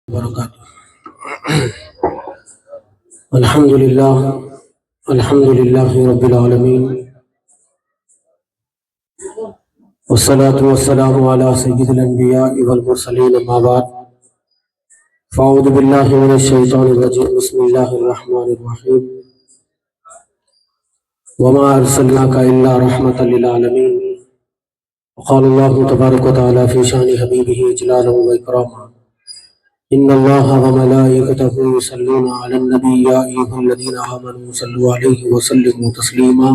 وبرکاتہ۔ الحمدللہ رب العالمین، والصلاة والسلام علی سید الانبیاء والمرسلین، اما بعد فاعوذ باللہ من الشیطان الرجیم، بسم اللہ الرحمن الرحیم، وما ارسلناک الا رحمۃ للعالمین، وقال اللہ تبارک وتعالی فی شان حبیبہ جلالا و اکراما، ان اللہ وملائکتہ یصلون علی النبی یا ایھا الذین آمنوا صلوا علیہ وسلموا تسلیما،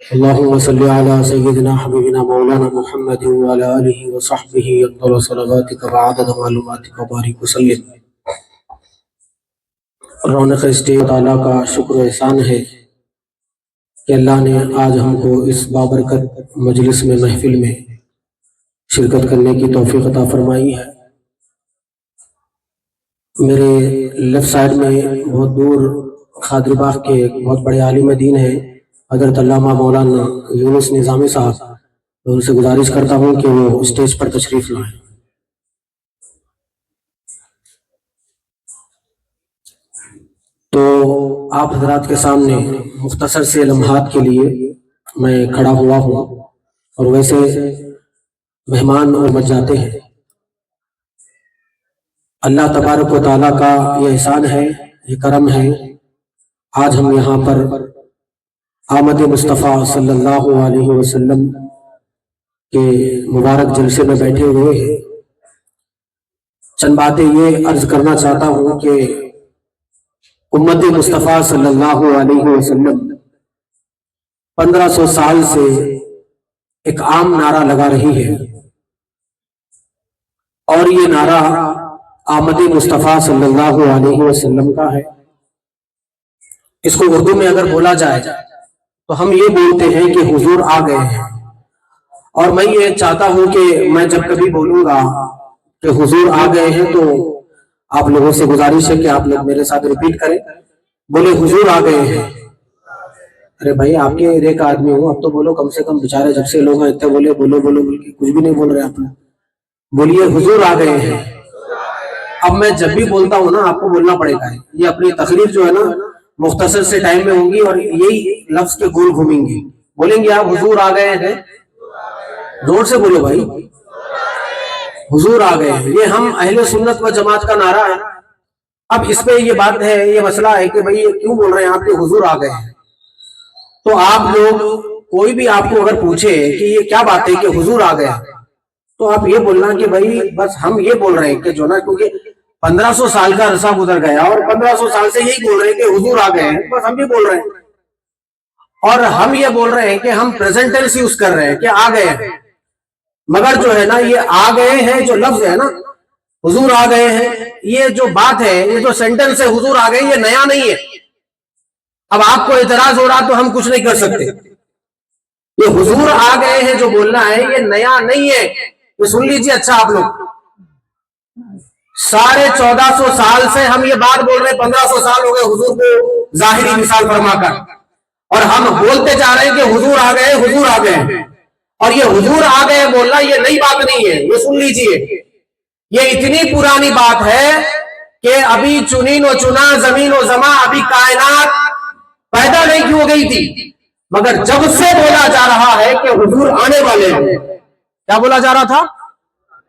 اللہم صلی علی سیدنا حبیبنا مولانا محمد وعلی آلہ وصحبہ افضل صلواتک وعدد معلوماتک وبارک وسلم۔ رونق اسٹیج تعالیٰ کا شکر و احسان ہے کہ اللہ نے آج ہم کو اس بابرکت مجلس میں، محفل میں شرکت کرنے کی توفیق عطا فرمائی ہے۔ میرے لیفٹ سائڈ میں بہت دور خادر باغ کے بہت بڑے عالم دین ہیں حضرت علامہ مولانا یونس نظامی صاحب، ان سے گزارش کرتا ہوں کہ وہ اسٹیج پر تشریف لائیں۔ تو آپ حضرات کے سامنے مختصر سے لمحات کے لیے میں کھڑا ہوا ہوں، اور ویسے مہمان اور بچ جاتے ہیں۔ اللہ تبارک و تعالیٰ کا یہ احسان ہے، یہ کرم ہے، آج ہم یہاں پر آمد مصطفیٰ صلی اللہ علیہ وسلم کے مبارک جلسے میں بیٹھے ہوئے ہیں۔ چند باتیں یہ عرض کرنا چاہتا ہوں کہ امت مصطفیٰ صلی اللہ علیہ وسلم 1500 سال سے ایک عام نعرہ لگا رہی ہے، اور یہ نعرہ آمد مصطفیٰ صلی اللہ علیہ وسلم کا ہے۔ اس کو اردو میں اگر بولا جائے تو ہم یہ بولتے ہیں کہ حضور آ گئے ہیں، اور میں یہ چاہتا ہوں کہ میں جب کبھی بولوں گا کہ حضور آ گئے ہیں تو آپ لوگوں سے گزارش ہے کہ آپ لوگ میرے ساتھ ریپیٹ کریں، بولے حضور آ گئے ہیں۔ ارے بھائی، آپ کے ایرے کا آدمی ہوں، اب تو بولو کم سے کم، بیچارے جب سے لوگ ہیں اتنے بولے بولو بولو بول کے کچھ بھی نہیں بول رہے آپ لوگ، بولیے حضور آ گئے ہیں۔ اب میں جب بھی بولتا ہوں نا، آپ کو بولنا پڑے گا، یہ اپنی تقریر جو ہے نا مختصر سے ٹائم میں ہوں گی، اور یہی لفظ کے گول گھومیں گے، بولیں گے آپ حضور آ گئے ہیں، زور سے بولو بھائی، حضور آ گئے ہیں۔ یہ ہم اہل سنت و جماعت کا نعرہ ہے۔ اب اس پہ یہ بات ہے، یہ مسئلہ ہے کہ بھائی کیوں بول رہے ہیں آپ کہ حضور آ گئے ہیں؟ تو آپ لوگ، کوئی بھی آپ کو اگر پوچھے کہ یہ کیا بات ہے کہ حضور آ گئے ہیں، تو آپ یہ بولنا کہ بھائی بس ہم یہ بول رہے ہیں کہ جو نا، کیونکہ 1500 سال کا عرصہ گزر گیا اور 1500 سال سے یہی بول رہے ہیں کہ حضور آ گئے ہیں، بس ہم بھی بول رہے ہیں، اور ہم یہ بول رہے ہیں کہ ہم پریزنٹ ٹینس یوز کر رہے ہیں کہ آ گئے ہیں، مگر جو ہے نا یہ آ گئے ہیں جو لفظ ہے نا، حضور آ گئے ہیں، یہ جو بات ہے، یہ جو سینٹنس ہے حضور آ گئے، یہ نیا نہیں ہے۔ اب آپ کو اعتراض ہو رہا تو ہم کچھ نہیں کر سکتے، یہ حضور آ گئے ہیں جو بولنا ہے یہ نیا نہیں ہے۔ یہ سن لیجیے اچھا آپ لوگ، 1450 سال سے ہم یہ بات بول رہے ہیں، 1500 سال ہو گئے حضور کو ظاہری مثال فرما کر، اور ہم بولتے جا رہے ہیں کہ حضور آ گئے، حضور آ گئے، اور یہ حضور آ گئے بولنا یہ نئی بات نہیں ہے۔ یہ سن لیجیے، یہ اتنی پرانی بات ہے کہ ابھی چنین و چنا زمین و زماں، ابھی کائنات پیدا نہیں کی ہو گئی تھی، مگر جب سے بولا جا رہا ہے کہ حضور آنے والے ہیں۔ کیا بولا جا رہا تھا؟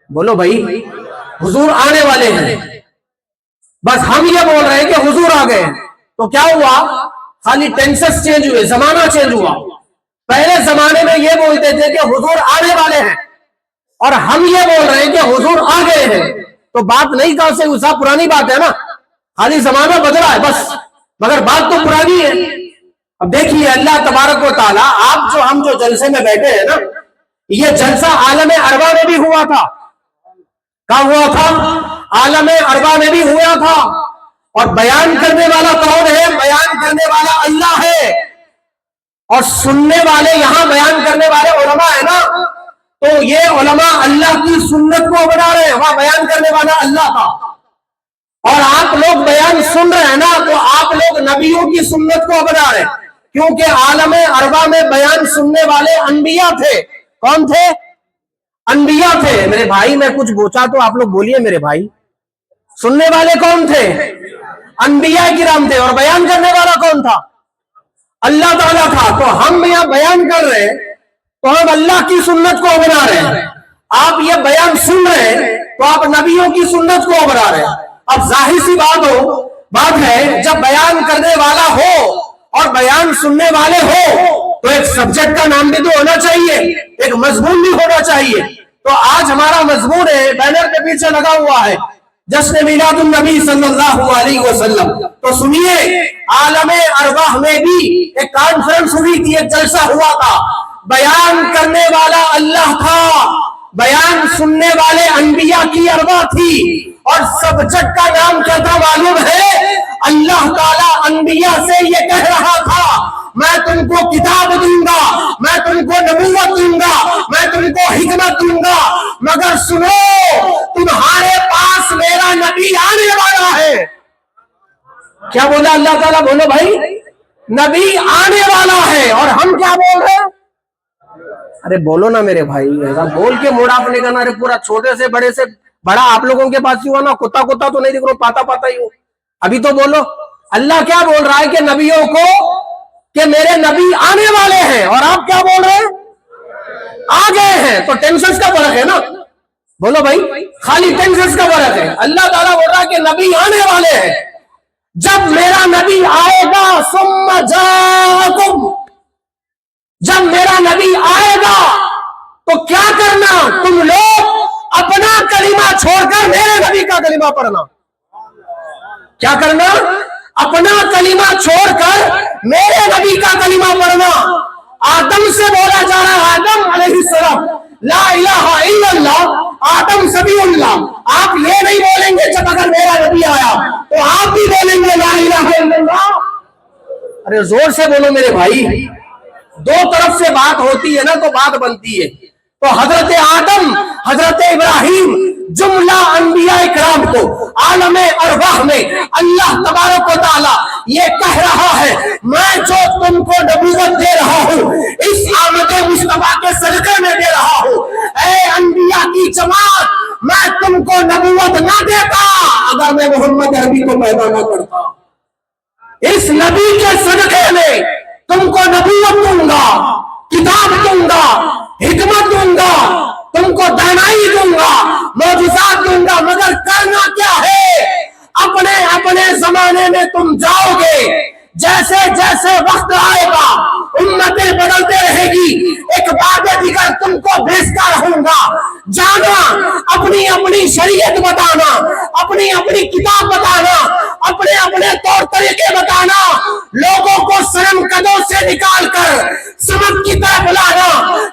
بولو بھائی، حضور آنے والے ہیں، بس ہم یہ بول رہے ہیں کہ حضور آ گئے۔ تو کیا ہوا؟ خالی ٹینسز چینج ہوئے، زمانہ چینج ہوا۔ پہلے زمانے میں یہ بولتے تھے کہ حضور آنے والے ہیں، اور ہم یہ بول رہے ہیں کہ حضور آ گئے ہیں، تو بات نئی کہاں سے ہوئی؟ صاحب پرانی بات ہے نا، خالی زمانہ بدلا ہے بس، مگر بات تو پرانی ہے۔ اب دیکھیے اللہ تبارک و تعالیٰ، ہم جو جلسے میں بیٹھے ہیں نا، یہ جلسہ عالم ارواح میں بھی ہوا تھا۔ کہاں ہوا تھا؟ عالم ارواح میں بھی ہوا تھا، اور بیان کرنے والا کون ہے؟ بیان کرنے والا اللہ ہے، اور سننے والے یہاں بیان کرنے والے علماء ہے نا، تو یہ علماء اللہ کی سنت کو بنا رہے ہیں، وہاں بیان کرنے والا اللہ تھا، اور آپ لوگ بیان سن رہے ہیں نا، تو آپ لوگ نبیوں کی سنت کو بنا رہے ہیں، کیونکہ عالم ارواح میں بیان سننے والے انبیاء تھے۔ کون تھے؟ انبیاء تھے۔ میرے بھائی میں کچھ بوچا تو آپ لوگ بولیے میرے بھائی، सुनने वाले कौन थे? अनबिया किराम थे। और बयान करने वाला कौन था? अल्लाह ताला था। तो हम यहाँ बयान कर रहे हैं तो हम अल्लाह की सुन्नत को अपना रहे हैं। आप ये बयान सुन रहे हैं तो आप नबियों की सुन्नत को अपना रहे हैं। अब जाहिर सी बात है, जब बयान करने वाला हो और बयान सुनने वाले हो तो एक सब्जेक्ट का नाम भी तो होना चाहिए, एक मजमून भी होना चाहिए। तो आज हमारा मजमून है, बैनर के पीछे लगा हुआ है, जश्न मिलादुन नबी सल्लल्लाहु अलैहि वसल्लम। तो सुनिए, आलमे अरवाह में भी एक कॉन्फ्रेंस हुई थी, एक जलसा हुआ था। बयान करने वाला अल्लाह था, बयान सुनने वाले अनबिया की अरवाह थी। और सब्जेक्ट का नाम क्या था मालूम है? अल्लाह ताला अनबिया से ये कह रहा था, मैं तुमको किताब दूंगा, मैं तुमको नबूवत दूंगा, मैं तुमको हिकमत दूंगा, मगर सुनो, तुम्हारे पास मेरा नबी आने वाला है। क्या बोला अल्लाह ताला? बोलो भाई, नबी आने वाला है। और हम क्या बोल रहे हैं? अरे बोलो ना मेरे भाई, ऐसा बोल के मोड़ आप नहीं करना। अरे पूरा छोटे से बड़े से बड़ा आप लोगों के पास ही हुआ ना, कुत्ता कुत्ता तो नहीं दिख रहा, पाता पाता ही हो। अभी तो बोलो, अल्लाह क्या बोल रहा है कि नबियों को कि मेरे नबी आने वाले हैं, और आप क्या बोल रहे हैं? आ गए हैं। तो टेंसेस का फर्क है ना। बोलो भाई, खाली टेंसेस का फर्क है। अल्लाह ताला बोल रहा है कि नबी आने वाले हैं। जब मेरा नबी आएगा, सुम्मा जाकुम, जब मेरा नबी आएगा तो क्या करना? तुम लोग अपना कलिमा छोड़कर मेरे नबी का कलिमा पढ़ना। क्या करना? अपना कलिमा छोड़कर मेरे नबी का कलिमा पढ़ना। आदम से बोला जा रहा है, आदम अलैहिस्सलाम, ला इलाहा इल्लल्लाह, आदम सबियुल्लाह। आप ये नहीं बोलेंगे जब अगर मेरा नबी आया तो आप भी बोलेंगे ला इलाहा इल्लल्लाह। अरे जोर से बोलो मेरे भाई, दो तरफ से बात होती है ना तो बात बनती है। तो हजरत आदम, हजरत इब्राहिम, जुमला अनबिया इकराम को आलमे अरवाह में अल्लाह तबारक व तआला ये कह रहा है, मैं जो तुमको नबूवत दे रहा हूँ इस आमद मुस्तफा के सदक़े में दे रहा हूँ। ऐ अनबिया की जमात, मैं तुमको नबूवत ना देता अगर मैं मोहम्मद अरबी को पैदा ना करता। इस नबी के सदक़े में तुमको नबूवत दूंगा, किताब दूंगा, हिकमत दूंगा, तुमको दानाई दूंगा, मौजूदात दूंगा, मगर करना क्या है? अपने अपने जमाने में तुम जाओगे, जैसे जैसे वक्त आएगा उम्मतें बदलते रहेगी, एक बाद दिगर तुमको भेजता रहूंगा। जाना, अपनी अपनी शरीयत बताना, अपनी अपनी किताब बताना, अपने अपने तौर तरीके बताना, लोगों को शर्म कदों से निकाल कर समझ की तरफ लाना,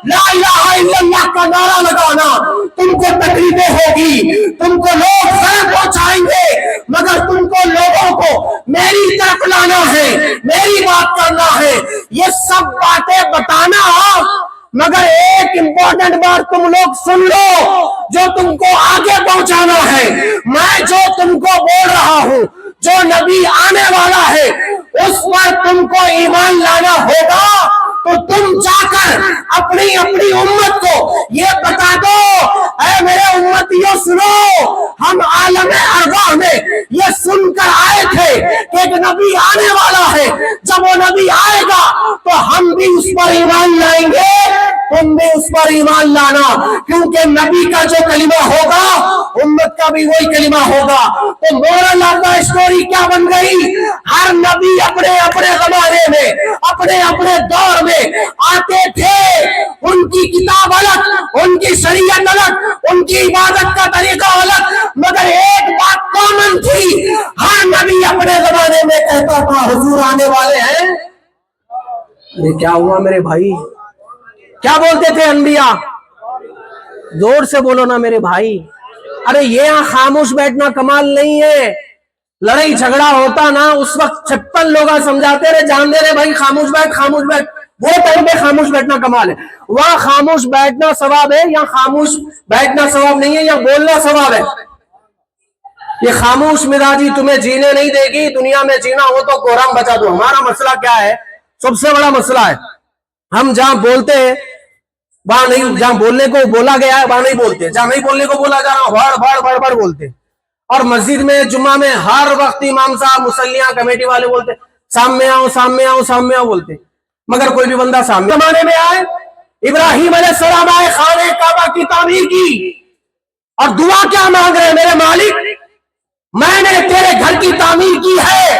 ला इलाहा इल्लल्लाह का नारा लगाना। तुमको तकलीफें होगी, तुमको लोग शर्म पहुंचाएंगे, मगर तुमको लोगों को मेरी तरफ लाना है, मेरी बात करना है, ये सब बातें बताना। मगर एक इंपॉर्टेंट बात तुम लोग सुन लो, जो तुमको आगे पहुंचाना है। मैं जो तुमको बोल रहा हूं, जो नबी आने वाला है उस पर तुमको ईमान लाना होगा। तो तुम जाकर अपनी अपनी उम्मत को ये बता दो, ऐ मेरे उम्मतियों सुनो, हम आलमे अरवाह में ये सुनकर आए थे कि एक नबी आने वाला है। जब वो नबी आएगा तो हम भी उस पर ईमान लाएंगे, तुम भी उस पर ईमान लाना, क्योंकि नबी का जो कलिमा होगा उम्मत का भी वही कलिमा होगा। तो मोरल ऑफ द स्टोरी क्या बन गई? हर नबी अपने अपने जमाने में, अपने अपने दौर में आते थे, उनकी किताब अलग, उनकी शरीयत अलग, उनकी इबादत का तरीका अलग, मगर एक बात कॉमन थी, हर नबी अपने जमाने में कहता था हुजूर आने वाले हैं। ये क्या हुआ मेरे भाई? क्या बोलते थे अनबिया? जोर से बोलो ना मेरे भाई। अरे ये यहाँ खामोश बैठना कमाल नहीं है। लड़ाई झगड़ा होता ना उस वक्त 56 लोग समझाते रहे, जान दे रहे भाई, खामोश बैठ, खामोश बैठ। वो टाइम पे खामोश बैठना कमाल है। वहां खामोश बैठना सवाब है, यहाँ खामोश बैठना सवाब नहीं है, यहाँ बोलना सवाब है। ये खामोश मिजाजी तुम्हें जीने नहीं देगी। दुनिया में जीना हो तो कोराम बचा दो। हमारा मसला क्या है? सबसे बड़ा मसला है, हम जहां बोलते हैं वहां नहीं, जहां बोलने को बोला गया है वहां नहीं बोलते, जहां नहीं बोलने को बोला जा रहा वड़ भड़ भड़ भड़ बोलते। اور مسجد میں جمعہ میں ہر وقت امام صاحب مسلیاں کمیٹی والے بولتے سامنے آؤ سامنے آؤ سامنے آؤ بولتے، مگر کوئی بھی بندہ سامنے زمانے میں آئے، ابراہیم علیہ السلام آئے، خانہ کعبہ کی تعمیر کی اور دعا کیا مانگ رہے ہیں؟ میرے مالک میں نے تیرے گھر کی تعمیر کی ہے،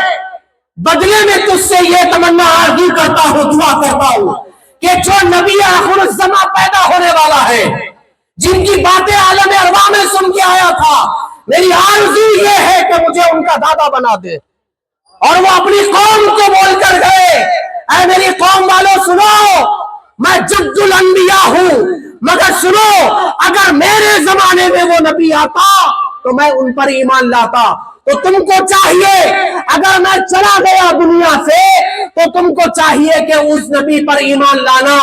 بدلے میں تجھ سے یہ تمنا آرزو کرتا ہوں، دعا کرتا ہوں کہ جو نبی آخر الزمان پیدا ہونے والا ہے، جن کی باتیں عالم ارواح میں سن کے آیا تھا، میری آرزو یہ ہے کہ مجھے ان کا دادا بنا دے۔ اور وہ اپنی قوم کو بول کر گئے، اے میری قوم والوں سنو، میں جد الانبیاء ہوں، مگر سنو اگر میرے زمانے میں وہ نبی آتا تو میں ان پر ایمان لاتا، تو تم کو چاہیے اگر میں چلا گیا دنیا سے تو تم کو چاہیے کہ اس نبی پر ایمان لانا۔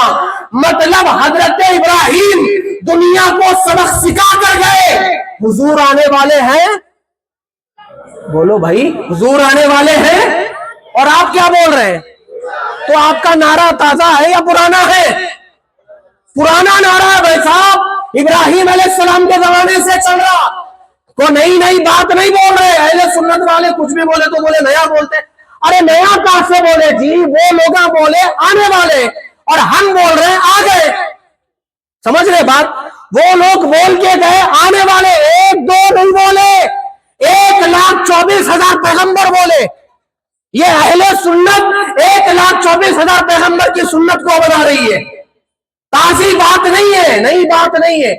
مطلب حضرت ابراہیم دنیا کو سبق سکھا کر گئے، حضور آنے والے ہیں، بولو بھائی حضور آنے والے ہیں، اور آپ کیا بول رہے ہیں؟ تو آپ کا نعرہ تازہ ہے یا پرانا ہے؟ پرانا نعرہ ہے بھائی صاحب، ابراہیم علیہ السلام کے زمانے سے چل رہا، کو نئی نئی بات نہیں بول رہے۔ اہل سنت والے کچھ بھی بولے تو بولے نیا بولتے، ارے نیا کہاں سے بولے جی؟ وہ لوگ بولے آنے والے اور ہم بول رہے ہیں آ گئے، سمجھ رہے بات؟ وہ لوگ بول کے گئے آنے والے، ایک دو نہیں بولے، 1,24,000 پیغمبر بولے۔ یہ اہل سنت 1,24,000 پیغمبر کی سنت کو بنا رہی ہے، تازی بات نہیں ہے، نئی بات نہیں ہے۔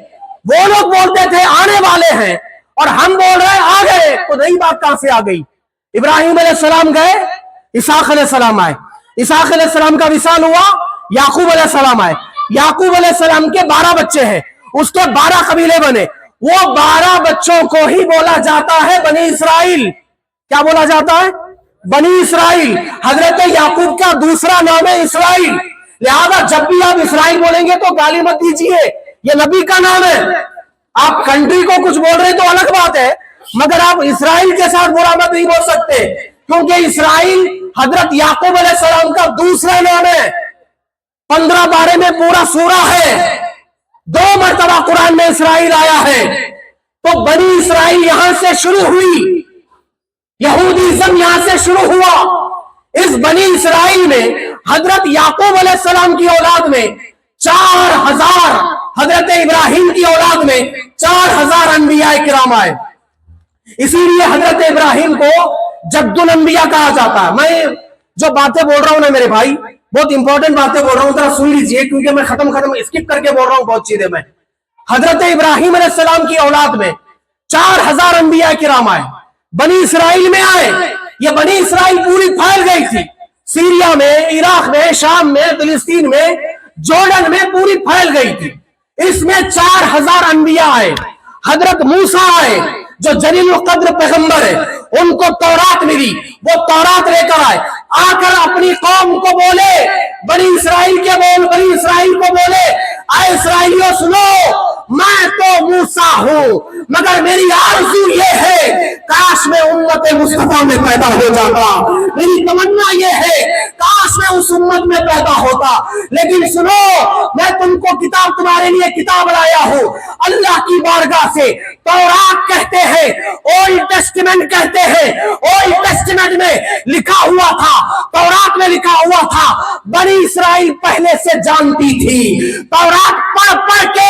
وہ لوگ بولتے تھے آنے والے ہیں اور ہم بول رہے ہیں آ گئے، تو نئی بات کہاں سے آ گئی؟ ابراہیم علیہ السلام گئے، اسحاق علیہ السلام آئے، اسحاق علیہ السلام کا وصال ہوا، یعقوب علیہ السلام آئے، یعقوب علیہ السلام کے 12 بچے ہیں، اس کے 12 قبیلے بنے، وہ 12 بچوں کو ہی بولا جاتا ہے بنی اسرائیل۔ کیا بولا جاتا ہے؟ بنی اسرائیل۔ حضرت یعقوب کا دوسرا نام ہے اسرائیل، لہذا جب بھی آپ اسرائیل بولیں گے تو گالی مت دیجیے، یہ نبی کا نام ہے۔ آپ کنٹری کو کچھ بول رہے تو الگ بات ہے، مگر آپ اسرائیل کے ساتھ برا مت نہیں بول سکتے، کیونکہ اسرائیل حضرت یعقوب علیہ السلام کا دوسرا نام ہے۔ 15 بارے میں پورا سورہ ہے، 2 مرتبہ قرآن میں اسرائیل آیا ہے، تو بنی اسرائیل یہاں سے شروع ہوئی، یہودیزم یہاں سے شروع ہوا۔ اس بنی اسرائیل میں حضرت یعقوب علیہ السلام کی اولاد میں 4,000، حضرت ابراہیم کی اولاد میں 4,000 انبیاء کرام آئے، اسی لیے حضرت ابراہیم کو جد الانبیاء کہا جاتا ہے۔ میں جو باتیں بول رہا ہوں نا میرے بھائی، بہت امپورٹنٹ باتیں بول رہا ہوں، ذرا سن لیجئے، کیونکہ میں ختم اسکپ کر کے بول رہا ہوں بہت چیزیں۔ میں حضرت ابراہیم علیہ السلام کی اولاد میں 4,000 انبیاء کرام آئے، بنی اسرائیل میں آئے۔ یہ بنی اسرائیل پوری پھیل گئی تھی، سیریا میں، عراق میں، شام میں، فلسطین میں، جورڈن میں پوری پھیل گئی تھی۔ اس میں 4,000 انبیاء آئے، حضرت موسیٰ آئے جو جلیل القدر پیغمبر ہے، ان کو تورات ملی، وہ تورات لے کر آئے، آ کر اپنی قوم کو بولے، بنی اسرائیل کو بولے، اے اسرائیلیوں سنو، میں تو موسیٰ ہوں، مگر میری آرزو یہ ہے کاش میں امت مصطفیٰ میں پیدا ہو جاتا، میری تمنا یہ ہے کاش میں اس امت میں پیدا ہوتا۔ لیکن سنو، میں تم کو کتاب، تمہارے لیے کتاب لایا ہوں اللہ کی بارگاہ سے۔ تورات کہتے ہیں، اولڈ ٹیسٹمنٹ کہتے ہیں، اولڈ ٹیسٹمنٹ میں لکھا ہوا تھا، تورات میں لکھا ہوا تھا، بنی اسرائیل پہلے سے جانتی تھی۔ تورات پڑھ پڑھ کے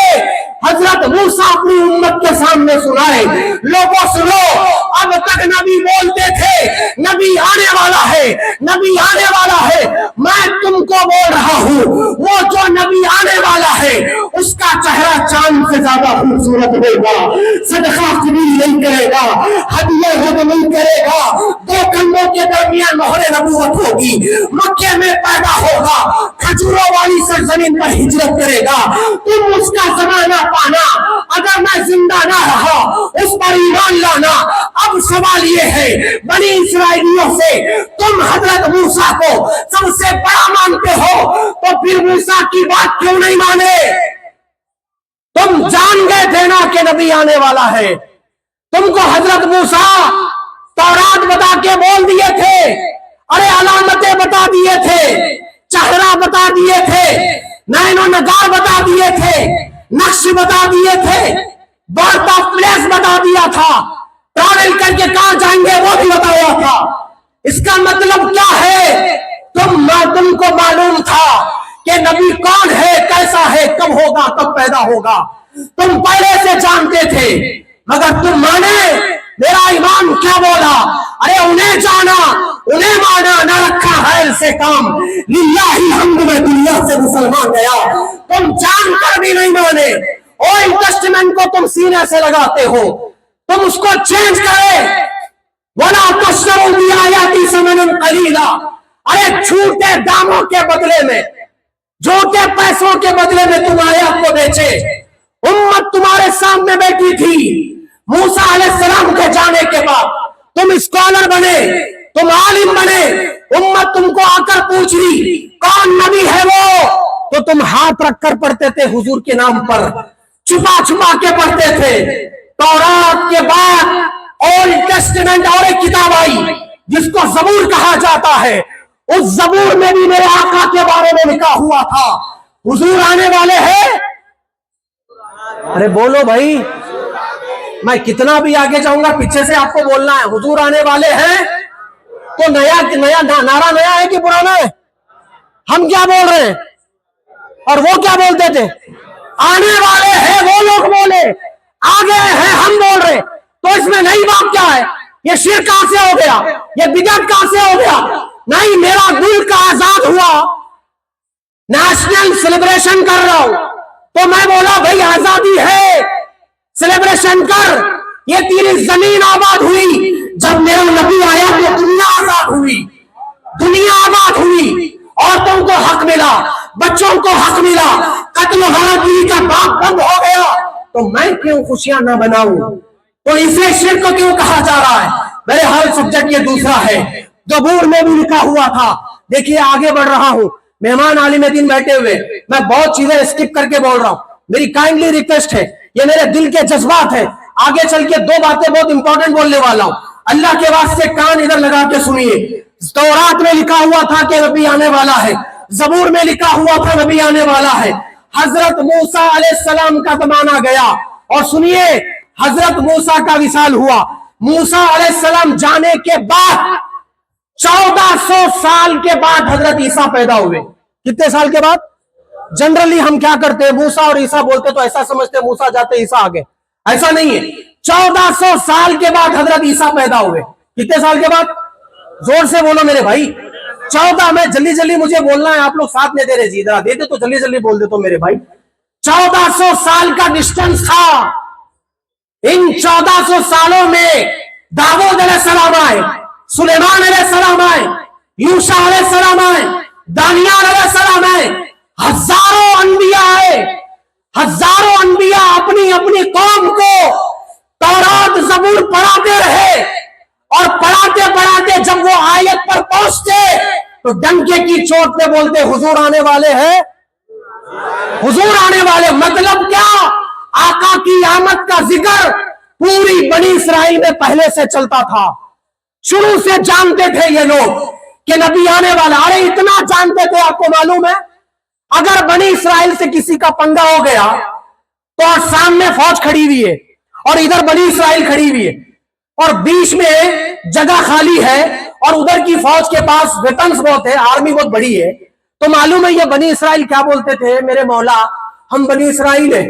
حضرت موسیٰ اپنی امت کے سامنے سنائے، لوگوں سنو، اب تک نبی بولتے تھے نبی آنے والا ہے، نبی آنے والا ہے، میں تم کو بول رہا ہوں وہ جو نبی آنے والا ہے اس کا چہرہ چاند سے زیادہ خوبصورت ہوگا، صدقہ قبول نہیں کرے گا، ہدیہ رد نہیں کرے گا، 2 کندھوں کے درمیان مہر نبوت ہوگی، مکے میں پیدا ہوگا، کھجوروں والی سرزمین پر ہجرت کرے گا، تم اس کا زمانہ پانا، اگر میں زندہ نہ رہا اس پر ایمان لانا۔ اب سوال یہ ہے بنی اسرائیلیوں سے، تم حضرت موسیٰ کو سب سے بڑا مانتے ہو تو پھر موسیٰ کی بات کیوں نہیں مانے؟ تم جان گئے تھے نا کہ نبی آنے والا ہے، تم کو حضرت موسیٰ تورات بتا کے بول دیے تھے، ارے علامتیں بتا دیے تھے، چہرہ بتا دیے تھے، نین و نگار بتا دیے تھے، نقش بتا دیے تھے، برتھ آف پلیس بتا دیا تھا، ट्रैवल करके कहां जाएंगे वो भी बताया था। इसका मतलब क्या है, तुमको मालूम था कि नबी कौन है, कैसा है, कब होगा, कब पैदा होगा, तुम पहले से जानते थे, मगर तुम माने मेरा इमाम क्या बोला, अरे उन्हें जाना उन्हें माना, न रखा है से काम, लिल्लाही हम्द में दुनिया से मुसलमान गया। तुम जानकर भी नहीं माने, ओल्ड टेस्टामेंट को तुम सीने से लगाते हो, तुम उसको चेंज करे, वला तशरू बिआयाती समनन कलीला, अरे छूटे दामों के बदले में, झूठे पैसों के बदले में तुम आयत को बेचे। उम्मत तुम्हारे सामने बैठी थी, मूसा अलैहिस्सलाम के जाने के बाद तुम स्कॉलर बने, तुम आलिम बने, उम्मत तुमको आकर पूछ रही कौन नबी है वो, तो तुम हाथ रखकर पढ़ते थे हुजूर के नाम पर, छुपा छुपा के पढ़ते थे। तौरात के बाद ओल्ड टेस्टामेंट और एक किताब आई जिसको जबूर कहा जाता है, उस जबूर में भी मेरे आका के बारे में लिखा हुआ था हुजूर आने वाले हैं। अरे बोलो भाई, मैं कितना भी आगे जाऊंगा पीछे से आपको बोलना है हुजूर आने वाले हैं। तो नया नया नारा नया है कि पुराना है? हम क्या बोल रहे हैं और वो क्या बोलते थे? आने वाले हैं वो लोग बोले, आगे हैं हम बोल रहे, तो इसमें नई बात क्या है? ये शिर्क कहां से हो गया, ये बिदअत कहां से हो गया? नहीं, मेरा मुल्क आजाद हुआ, नेशनल सेलिब्रेशन कर रहा हूं, तो मैं बोला भाई आजादी है, सेलिब्रेशन कर, ये तेरी जमीन आबाद हुई, जब मेरा नबी आया तो दुनिया आजाद हुई, दुनिया आबाद हुई, औरतों को हक मिला, बच्चों को हक मिला, कत्ल गारतगिरी का बाप बंद हो गया, तो मैं क्यों खुशियां ना बनाऊं? तो इसे शिर्क क्यों कहा जा रहा है? मेरे हर सब्जेक्ट ये दूसरा है, जबूर में भी लिखा हुआ था। देखिए आगे बढ़ रहा हूं, मेहमान आलिम दिन बैठे हुए, मैं बहुत चीजें स्किप करके बोल रहा हूं, मेरी काइंडली रिक्वेस्ट है, ये मेरे दिल के जज्बात है, आगे चल के दो बातें बहुत इंपॉर्टेंट बोलने वाला हूं, अल्लाह के वास्ते कान इधर लगा के सुनिए। तौरात में लिखा हुआ था कि नबी आने वाला है, जबूर में लिखा हुआ था नबी आने वाला है। हजरत मूसा अलैहिस्सलाम का जमाना गया और सुनिए, हजरत मूसा का विसाल हुआ, मूसा अलैहिस्सलाम जाने के बाद 1400 साल के बाद हजरत ईसा पैदा हुए। कितने साल के बाद? जनरली हम क्या करते हैं, मूसा और ईसा बोलते तो ऐसा समझते हैं मूसा जाते ईसा आगे, ऐसा नहीं है। 1400 साल के बाद हजरत ईसा पैदा हुए। कितने साल के बाद? जोर से बोलो मेरे भाई। 14, में जल्दी जल्दी मुझे बोलना है, आप लोग साथ में दे रहे जी, इधर देते तो जल्दी जल्दी बोल दे तो मेरे भाई। 1400 साल का डिस्टेंस था। इन 1400 सालों में दाऊद अलैहिस्सलाम आए, सुलेमान अलैहिस्सलाम आए, यूशा अलैहिस्सलाम आए, दानियाल अलैहिस्सलाम आए, हजारों अनबिया आए, हजारों अनबिया अपनी अपनी कौम को तौरात जबूर पढ़ाते रहे, और पढ़ाते पढ़ाते जब वो आयत पर पहुंचते तो डंके की चोट पे बोलते हुजूर आने वाले हैं, हुजूर आने वाले। मतलब क्या? आका की आमद का जिक्र पूरी बनी इसराइल में पहले से चलता था, शुरू से जानते थे ये लोग कि नबी आने वाला। अरे इतना जानते थे, आपको मालूम है अगर बनी इसराइल से किसी का पंगा हो गया तो सामने फौज खड़ी हुई है और इधर बनी इसराइल खड़ी हुई है और बीच में जगह खाली है और उधर की फौज के पास वेपन्स बहुत है, आर्मी बहुत बड़ी है, तो मालूम है ये बनी इसराइल क्या बोलते थे? मेरे मौला, हम बनी इसराइल है,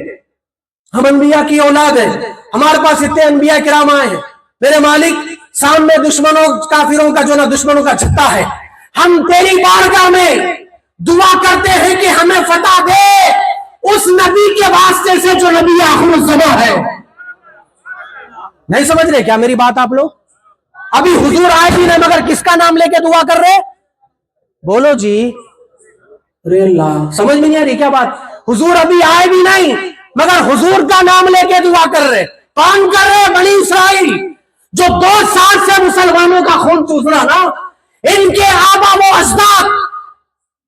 हम अनबिया की औलाद है, हमारे पास इतने अनबिया किराम आए हैं, मेरे मालिक सामने दुश्मनों काफिरों का जो ना दुश्मनों का छत्ता है, हम तेरी बारगाह में दुआ करते हैं कि हमें फतह दे उस नबी के वास्ते से जो नबी आखिर ज़मा है। नहीं समझ रहे क्या मेरी बात आप लोग? अभी हुजूर आए भी नहीं मगर किसका नाम लेके दुआ कर रहे? बोलो जी। अरे अल्लाह, समझ में नहीं आ रही क्या बात? हुजूर अभी आए भी नहीं मगर हुजूर का नाम लेके दुआ कर रहे। कौन कर रहे? बनी इसराइल, जो 2 साल से मुसलमानों का खून चूस रहा ना, इनके आबा वो अजदाद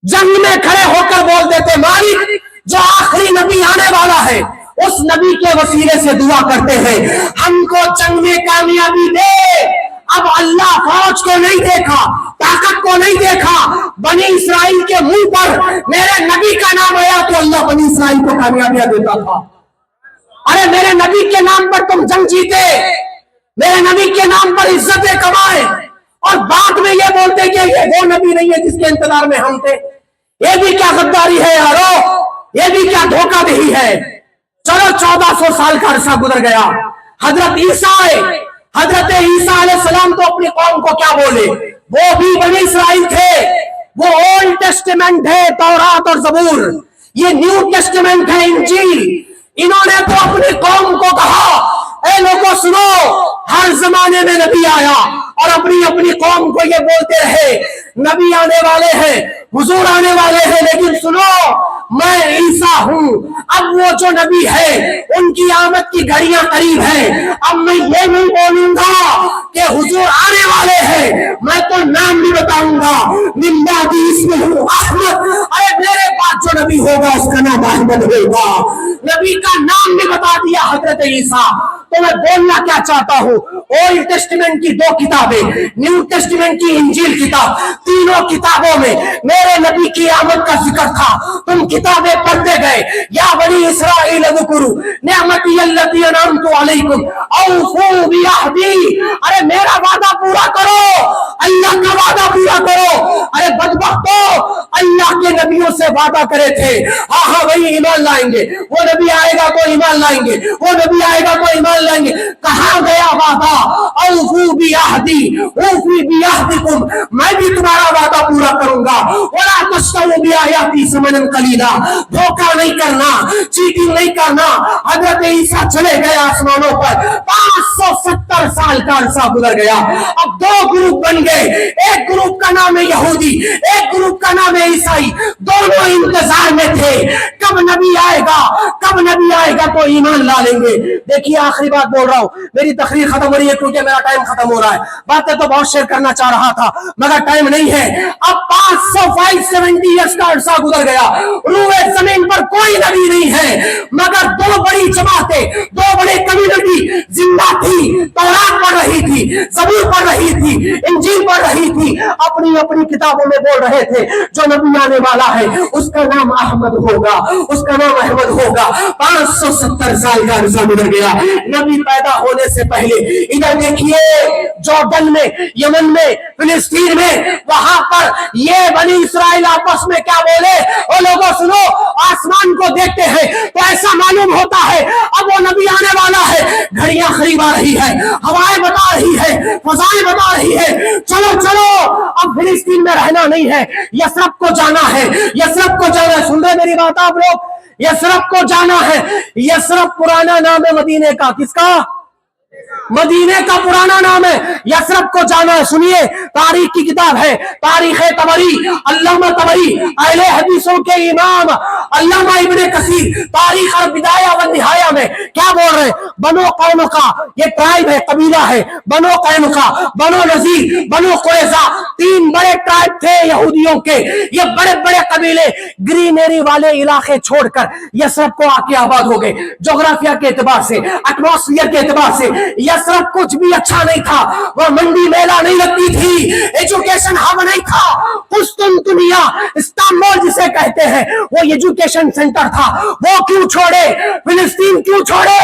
जंग में खड़े होकर बोल देते मालिक जो आखिरी नबी आने वाला है उस नबी के वसीले से दुआ करते हैं हमको जंग में कामयाबी दे। अब अल्लाह फौज को नहीं देखा, ताकत को नहीं देखा, बनी इसराइल के मुंह पर मेरे नबी का नाम आया तो अल्लाह बनी इसराइल को कामयाबियां देता था। अरे मेरे नबी के नाम पर तुम जंग जीते, मेरे नबी के नाम पर इज्जतें कमाए और बाद में ये बोलते कि ये वो नबी नहीं है जिसके इंतजार में हम थे। ये भी क्या गद्दारी है यारो, ये भी क्या धोखाधड़ी है। चलो 1400 साल का अरसा गुजर गया, हजरत ईसा आए। हजरत ईसा अलैहिस्सलाम तो अपनी कौम को क्या बोले, वो भी बनी इस्राइल थे, वो ओल्ड टेस्टामेंट है तौरात और जबूर, ये न्यू टेस्टामेंट है इंजील। इन्होंने तो अपनी कौम को कहा, ए लोगों सुनो, हर जमाने में नबी आया और अपनी अपनी कौम को ये बोलते रहे नबी आने वाले हैं, हुजूर आने वाले हैं, लेकिन सुनो मैं ईसा हूं। अब वो जो नबी है उनकी आमद की घड़ियां करीब है। अब मैं ये नहीं बोलूंगा कि हुजूर आने वाले हैं, मैं तो नाम भी बताऊंगा, निम्बादी इसमें अहमद। अरे मेरे पास जो नबी होगा उसका नाम अहमद होगा। नबी का नाम भी बता दिया हजरत ईसा। तो मैं बोलना क्या चाहता हूं, ओल्ड टेस्टामेंट की 2 किताबें, न्यू टेस्टामेंट की इंजील किताब, तीनों किताबों में मेरे नबी की आमद का जिक्र था। तुम किताबें पढ़ते गए, या बनी इस्राइल अज़कुरू निअमती अल्लती अनअमतु अलैकुम औफू बिअहदी। अरे मेरा वादा पूरा करो, अल्लाह का वादा पूरा करो। अरे बदबख्तो, अल्लाह के नबियों से वादा करे थे, हाँ हाँ वही ईमान लाएंगे, वो नबी आएगा तो ईमान लाएंगे, वो नबी आएगा तो ईमान लाएंगे। कहाँ गया वादा, औफू बिअहदी औफू बिअहदिकुम, मैं भी तुम्हारा वादा पूरा करूंगा। वला तश्तरू बिआयाती समनन कलीला, धोखा नहीं करना, चीटिंग नहीं करना। हजरत ईसा चले गए आसमानों पर, 570 साल का अरसा गुजर गया। अब 2 ग्रुप बन गए, एक ग्रुप का नाम है यहूदी, एक ग्रुप का नाम है ईसाई। दोनों इंतजार में थे कब नबी आएगा, कब नबी आएगा तो ईमान ला लेंगे। देखिए आखिरी बात बोल रहा हूं, मेरी तकरीर खत्म हो रही है क्योंकि मेरा टाइम खत्म हो रहा है। बातें तो बहुत शेयर करना चाह रहा था मगर टाइम नहीं है। अब 570 ईयर्स का अरसा गुजर गया, रूए जमीन पर कोई नबी नहीं है मगर 2 बड़ी जमातें, 2 बड़े कम्युनिटी जिंदा थी, तौरात पढ़ रही थी, ज़बूर पढ़ रही थी, इंजील पढ़ रही थी, अपनी अपनी किताबों में बोल रहे थे जो नबी आने वाला है उसका नाम अहमद होगा, उसका नाम अहमद होगा। 570 साल का अरसा गुजर गया नबी पैदा होने से पहले। इधर देखिए जॉर्डन में, यमन में, फिलिस्तीन में, वहां पर ये बनी इस्राइल आपस में क्या बोले, ओ लोगों सुनो, आसमान को देखते हैं तो ऐसा मालूम होता है अब वो नबी आने वाला है। घड़ियां करीब आ रही है, हवाएं बता रही है, फजाएं बता रही है, चलो चलो अब फिलिस्तीन में रहना नहीं है, यसरब को जाना है, यसरब को जाना है। सुन रहे मेरी बात आप लोग, यसरब को जाना है। यसरब पुराना नाम है मदीने का, किसका? मदीने का पुराना नाम है, यसरब को जाना है। सुनिए तारीख की किताब है तारीख तबरी, अल्लामा तबरी अहले हदीसों के इमाम अल्लामा इब्ने कसीर तारीख और बिदाया व निहाया में क्या बोल रहे हैं, बनो कैनुका, ये ट्राइब है, कबीला है, बनो कैनुका, बनो नजीर, बनो कुरैज़ा, 3 बड़े ट्राइब थे यहूदियों के। ये बड़े बड़े कबीले ग्रीनरी वाले इलाके छोड़कर यसरब को आके आबाद हो गए। जोग्राफिया के एतबार से, एटमॉस्फेयर के एतबार से यसरब कुछ भी अच्छा नहीं था। वह मंडी मेला नहीं लगती थी, एजुकेशन हब नहीं था। कुस्तुनतुनिया, इस्तांबुल जिसे कहते हैं, वो एजुकेशन सेंटर था। वो क्यों छोड़े, फिलिस्तीन क्यों छोड़े,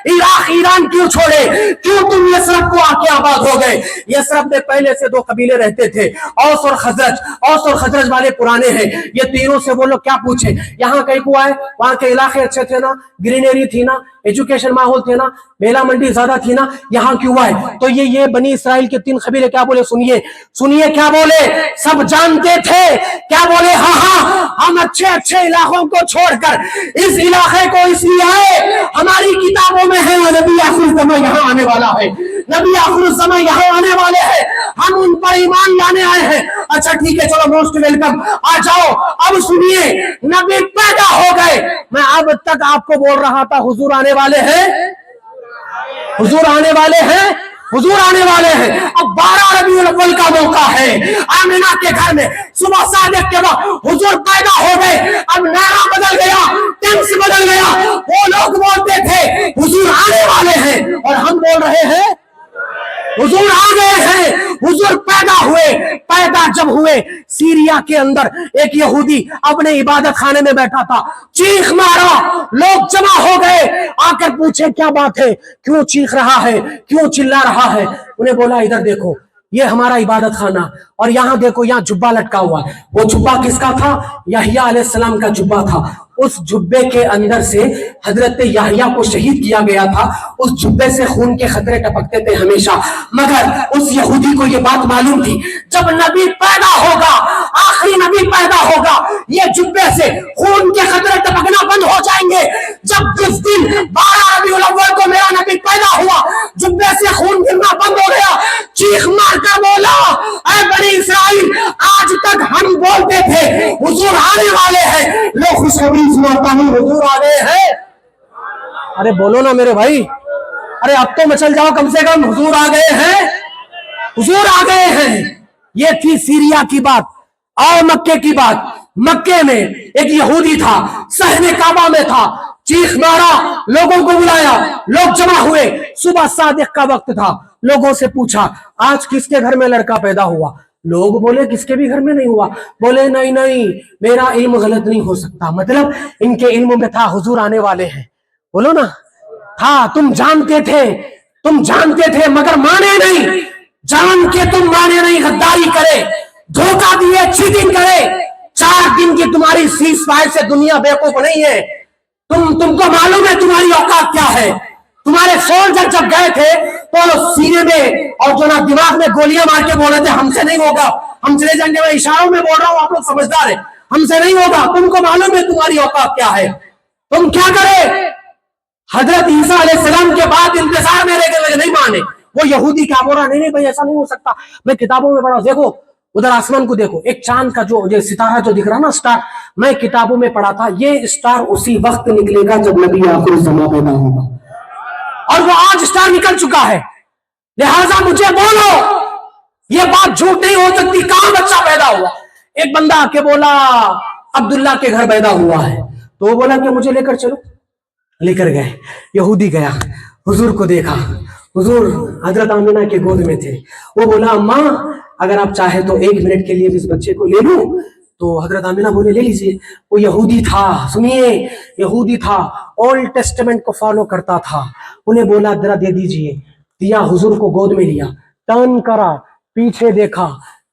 इराक ईरान क्यों छोड़े, क्यों तुम यसरब को आके आबाद हो गए? यसरब में पहले से 2 कबीले रहते थे, औस और खजरज। औस और खजरज वाले पुराने हैं, ये तीनों से वो लोग क्या पूछे, यहाँ कहीं को आए, वहां के इलाके अच्छे थे ना, ग्रीनरी थी ना, एजुकेशन माहौल थे ना, मेला मंडी ज्यादा थी ना, यहाँ क्यों आए? तो ये बनी इस्राइल के 3 कबीले क्या बोले, सुनिए सुनिए क्या बोले। सब जानते थे क्या बोले, हाँ हाँ हम अच्छे अच्छे इलाकों को छोड़कर इस इलाके को इसलिए आए, हमारी किताबों में है नबी आखिर समय यहाँ आने वाला है, नबी आखिर समय यहाँ आने वाले हैं, हम उन पर ईमान लाने आए हैं। अच्छा ठीक है, चलो मोस्ट वेलकम, आ जाओ। अब सुनिए नबी पैदा हो गए। मैं अब तक आपको बोल रहा था हुजूर आने वाले हैं, हुजूर आने वाले हैं, हुजूर आने वाले हैं। अब 12 रबीउल अव्वल का मौका है, आमिना के घर में सुबह सादिक के वक्त हुजूर पैदा हो गए। अब नारा बदल गया, टेंस बदल गया। वो लोग बोलते थे हुजूर आने वाले हैं और हम बोल रहे हैं हुजूर आ गए हैं, हुजूर पैदा हुए। पैदा जब हुए, सीरिया के अंदर एक यहूदी अपने इबादत खाने में बैठा था, चीख मारा, लोग जमा हो गए, आकर पूछे क्या बात है, क्यों चीख रहा है, क्यों चिल्ला रहा है। उन्हें बोला इधर देखो, ये हमारा इबादत खाना, और यहाँ देखो, यहाँ जुब्बा लटका हुआ है। वो जुब्बा किसका था? यहया अलैहिस्सलाम का जुब्बा था। उस जुब्बे के अंदर से हजरत यहया को शहीद किया गया था। उस जुब्बे से खून के खतरे टपकते थे हमेशा। मगर उस यहूदी को ये बात मालूम थी, जब नबी पैदा होगा, आखिरी नबी पैदा होगा, ये जुब्बे से खून के खतरे टपकना बंद हो जाएंगे। जब जिस दिन 12 रबीउल अव्वल को मेरा नबी पैदा हुआ, जुब्बे से खून गिरना बंद हो गया। चीख मार कर बोला, ऐ बनी इस्राइल, आज तक हम बोलते थे हुजूर आने वाले हैं, लोग खुशखबरी सुनाता हूं, हुजूर आ गए हैं। अरे बोलो ना मेरे भाई, अरे अब तो मचल जाओ कम से कम, हुजूर आ गए हैं, हुजूर आ गए हैं। ये थी सीरिया की बात। और मक्के की बात, मक्के में एक यहूदी था, सहने काबा में था, चीख मारा, लोगों को बुलाया, लोग जमा हुए। सुबह सादिक का वक्त था, लोगों से पूछा आज किसके घर में लड़का पैदा हुआ? लोग बोले किसके भी घर में नहीं हुआ। बोले नहीं नहीं, मेरा इल्म गलत नहीं हो सकता। मतलब इनके इल्म में था हुजूर आने वाले हैं। बोलो ना, था, तुम जानते थे मगर माने नहीं। जान के तुम माने नहीं, गद्दारी करे, धोखा दिए, चीटिंग करे। 4 दिन की तुम्हारी सीज फायर से दुनिया बेवकूफ नहीं है। तुमको मालूम है तुम्हारी औकात क्या है। तुम्हारे सोल्जर जब गए थे तो सीने में और जो ना दिमाग में गोलियां मार के बोल रहे थे हमसे नहीं होगा, हम चले जाएंगे। मैं इशारों में बोल रहा हूं, आप लोग समझदार है, हमसे नहीं होगा। तुमको मालूम है तुम्हारी औकात क्या है। तुम क्या करे? हजरत ईसा अलैहिस्सलाम के बाद इंतजार में रह गए, नहीं माने। वो यहूदी क्या बोल रहा, नहीं नहीं भाई ऐसा नहीं हो सकता, मैं किताबों में पढ़ा। देखो उधर आसमान को देखो, एक चांद का जो सितारा जो दिख रहा ना, स्टार, मैं किताबों में पढ़ा था, ये स्टार उसी वक्त निकलेगा जब नबी आखिर ज़माना पैदा होगा, और वो आज स्टार निकल चुका है। लिहाजा मुझे बोलो, ये बात झूठ नहीं हो सकती, कहां बच्चा पैदा हुआ? एक बंदा आके बोला अब्दुल्ला के घर पैदा हुआ है, तो वो बोला कि मुझे लेकर चलो। लेकर गए, यहूदी गया, हुजूर को देखा, हुजूर हजरत आमिना के गोद में थे। वो बोला अम्मा अगर आप चाहे तो 1 मिनट के लिए इस बच्चे को ले लूं। तो हजरत आमिना बोले ले लीजिए। वो यहूदी था, सुनिए, यहूदी था, ओल्ड टेस्टामेंट को फॉलो करता था। उन्हें बोला जरा दे दीजिए, दिया, हुजूर को गोद में लिया, टर्न करा, पीछे देखा,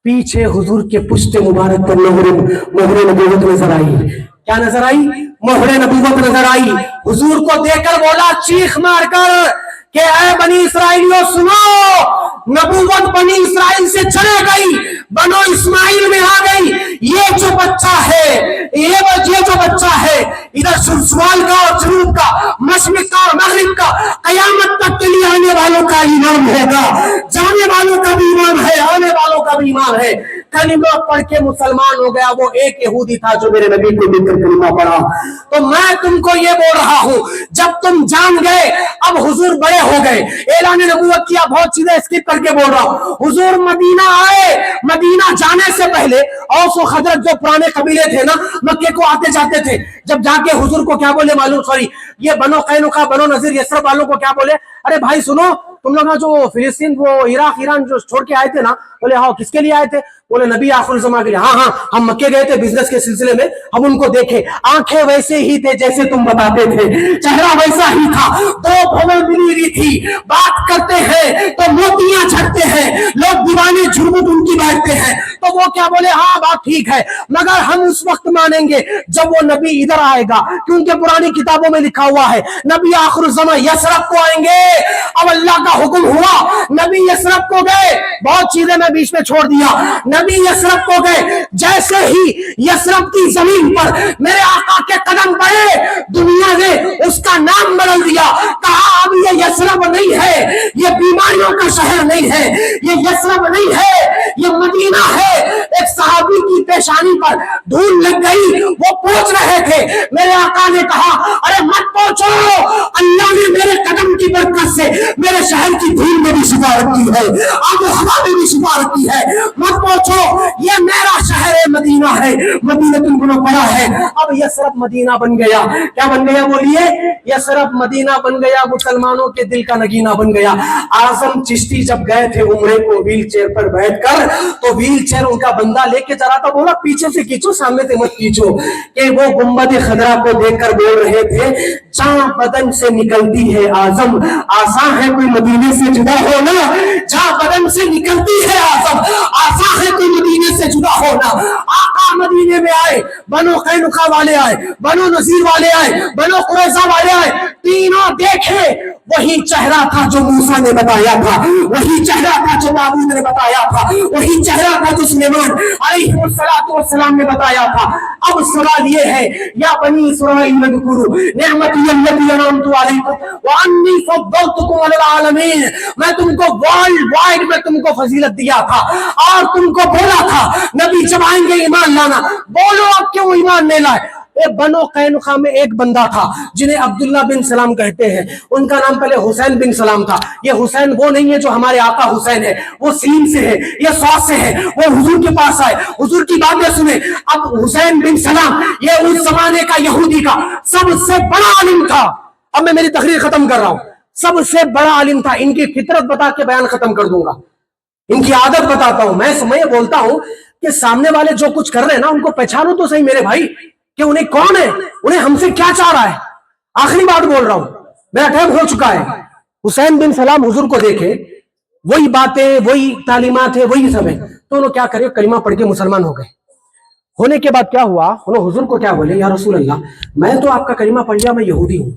पीछे हुजूर के पुश्ते मुबारक पर मोहरे नबूवत नजर आई। क्या नजर आई? मोहरे नबूवत नजर आई। हुजूर को देखकर बोला चीख मारकर कि ऐ बनी इस्राइलियों सुनो, नबूवत बनी इस्राइल से चले गई, बनो इस्माइल में आ गई। ये जो बच्चा है, ये जो बच्चा है, इधर शुमाल का और जनूब का, मशरिक का और मगरिब का, कयामत तक के लिए आने वालों का ईमान होगा, जाने वालों का भी ईमान है, आने वालों का भी ईमान है। कलिमा पढ़ के मुसलमान हो गया वो एक यहूदी था जो मेरे नबी को देखकर कलिमा पढ़ा। तो मैं तुमको ये बोल रहा हूं, जब तुम जान गए, अब हुजूर बड़े हो गए, ऐलान नबूवत किया, बहुत चीजें स्किप करके बोल रहा हूं। हुजूर मदीना आए, मदीना जाने से पहले औस और खजरज जो पुराने कबीले थे ना, मक्के को आते जाते थे, जब जाके हुजूर को क्या बोले मालूम, सॉरी ये बनो कैनुका, बनो नजीर, यसरब वालों को क्या बोले, अरे भाई सुनो, तुम लोग जो फिलिस्तीन, वो इराक ईरान जो छोड़ के आए थे ना, बोले हाँ किसके लिए आए थे? बोले नबी आखिर ज़माना के लिए। हाँ हम मक्के गए थे बिजनेस के सिलसिले में, हम उनको देखे, आंखें वैसे ही थे जैसे तुम बताते थे, चेहरा वैसा ही था, 2 भवें मिली हुई थी, बात करते हैं तो मोतियां झड़ते हैं, लोग दीवाने झुरमुट उनकी बैठते हैं। तो वो क्या बोले, हाँ बात ठीक है, मगर हम उस वक्त मानेंगे जब वो नबी इधर आएगा, क्योंकि पुरानी किताबों में लिखा हुआ है नबी आखिर ज़माना यसरब को आएंगे। अब अल्लाह का हुक्म हुआ, नबी यसरब को गए, बहुत चीजें मैं बीच में छोड़ दिया, नबी यसरब को गए। जैसे ही यसरब की जमीन पर मेरे आका के कदम पड़े, दुनिया ने उसका नाम बदल दिया, कहा अब ये यसरब नहीं है, ये बीमारियों का शहर नहीं है, ये यसरब नहीं है, ये मदीना है। एक सहाबी की पेशानी पर धूल लग गई, वो पूछ रहे थे, मेरे आका ने कहा अरे मत पूछो, अल्लाह ने मेरे कदम की बरकत से मेरे शहर की धूल में भी शिफा रखी है, आब हवा में भी शिफा रखी है। मत पूछो, ये मेरा शहर मदीना है, मदीना तुमको पड़ा है। अब यसरब मदीना बन गया। क्या बन गया बोलिए? यसरब मदीना बन गया, मुसलमानों के दिल का नगीना बन गया। आजम चिश्ती जब गए थे उम्रे को व्हील चेयर पर बैठकर, तो व्हील चेयर उनका बंदा लेके चला था, बोला पीछे से खींचो, सामने से मत खींचो। कि वो गुंबद खदरा को देखकर बोल रहे थे, जहां बदन से निकलती है आजम, आसान है कोई मदीने से जुदा होना। जहां बदन से निकलती है आजम, आसान है कोई मदीने से जुदा होना। आका मदीने में आए, बनो कैनुका वाले आए, बनो नजीर वाले आए, बनो कुरैजा वाले आए, तीनों देखे वही चेहरा था जो मूसा ने बताया था, वही चेहरा था जो दाऊद ने बताया था, वही चेहरा था जो सुलेमान अलैहिस्सलाम ने बताया था। अब सवाल ये है, या बनी इस्राईल अज़कुरू निअमती अल्लती अनअमतु अलैकुम व अन्नी फद्दलतुकुम अलल आलमीन। मैं तुमको वर्ल्ड वाइड में तुमको फजीलत दिया था और तुमको बोला था नबी जब आएंगे ईमान लाना। बोलो अब क्यों ईमान नहीं लाए? बनो कैनुका में एक बंदा था जिन्हें अब्दुल्ला बिन सलाम कहते हैं। उनका नाम पहले हुसैन बिन सलाम था। ये हुसैन वो नहीं है जो हमारे आका हुसैन है, वो सीन से है, ये सौद से है। वो हुजूर के पास आए, हुजूर की बातें सुने। अब हुसैन बिन सलाम ये उस जमाने का यहूदी का सबसे बड़ा आलिम था। अब मैं मेरी तकरीर खत्म कर रहा हूं। सबसे बड़ा आलिम था। इनकी फितरत बता के बयान खत्म कर दूंगा, इनकी आदत बताता हूं। मैं बोलता हूं कि सामने वाले जो कुछ कर रहे हैं ना, उनको पहचानो तो सही मेरे भाई, कि उन्हें कौन है, उन्हें हमसे क्या चाह रहा है। आखिरी बात बोल रहा हूं, मेरा टाइम हो चुका है। हुसैन बिन सलाम हुजूर को देखे, वही बातें, वही तालीमात है, वही सब है, तो उन्होंने क्या करे, कलिमा पढ़ के मुसलमान हो गए। होने के बाद क्या हुआ, उन्होंने हुजूर को क्या बोले, या रसूल अल्लाह, मैं तो आपका कलिमा पढ़ लिया, मैं यहूदी हूं,